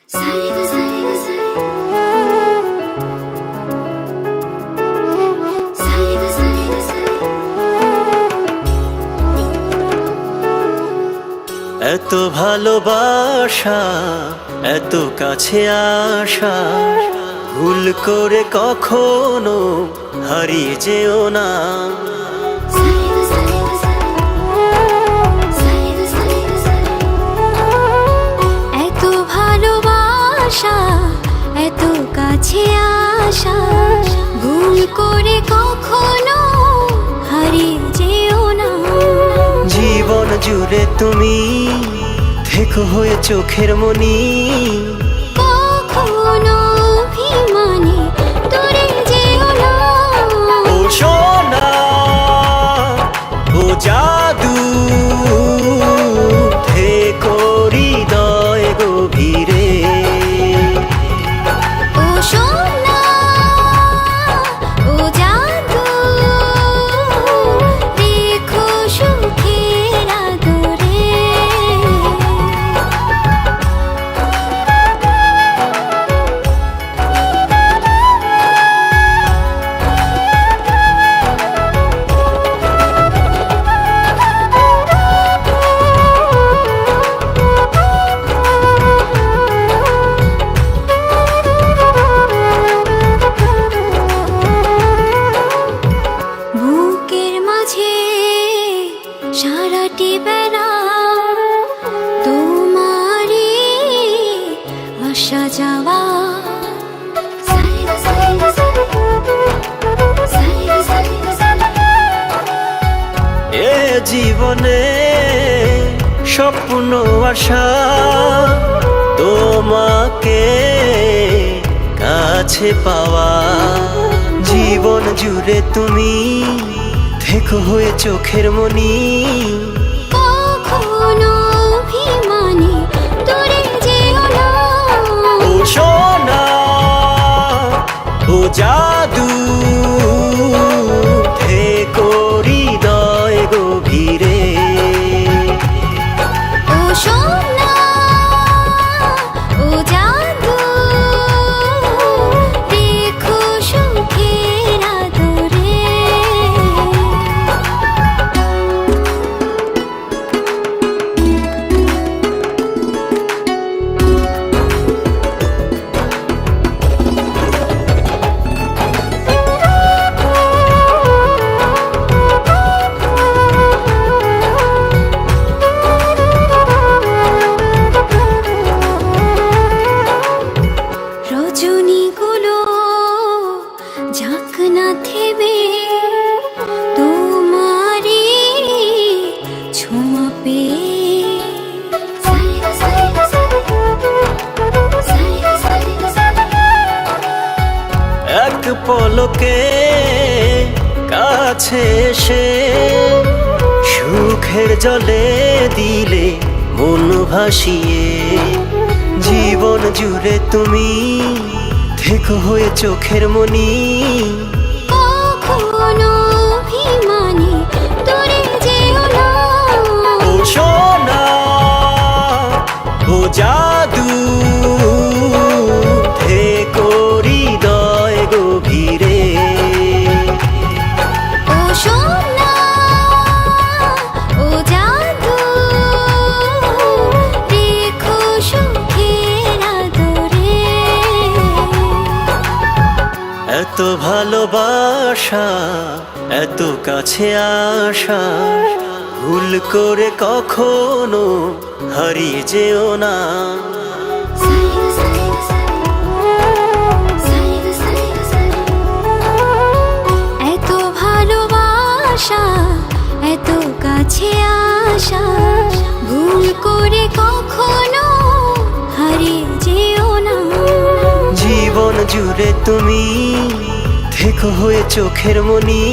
এত ভালোবাসা, এত কাছে আসা, ভুল করে কখনো হারিয়ে যেও না। এত ভালোবাসা, এত কাছে আসা, ভুল করে কখনো হারিয়ে যেও না। জীবন জুড়ে তুমি থেকো হয়ে চোখের মনি, কখনো অভিমানে দূরে যেও না। ও সোনা, ও জাদু, থেকো হৃদয় গভীরে। ও সোনা, ও জাদু, দেখো সুখের আদরে। বুকের মাঝে সারাটি বেলা তোমারই আসা যাওয়া। এ জীবনে স্বপ্ন আশা, তোমাকে কাছে পাওয়া। জীবন জুড়ে তুমি থেকো হয়ে চোখের মনি, কখনো অভিমানে দূরে যেও না। ও সোনা, ও জাদু, থেকো হৃদয় গভীরে। ও সোনা, ও জাদু, দেখো সুখের আদরে। রজনীগুলো ঝাঁকনা থেমে তোমারই ছোঁয়া পেয়ে। এক পলকে কাছে এসে সুখের জলে দিলে মন ভাসিয়ে। জীবন জুড়ে তুমি থেকো হয়ে চোখের মনি, কখনো অভিমানে দূরে যেও না। ও সোনা, ও জাদু, থেকো হৃদয় গভীরে। ও সোনা, ও জাদু, দেখো সুখের আদরে। এত ভালোবাসা, এত কাছে আসা, ভুল করে কখনো হারিয়ে যেও না। এত ভালোবাসা, এত কাছে আসা, ভুল করে কখনো হারিয়ে যেও না। জীবন জুড়ে তুমি থেকো হয়ে চোখের মনি,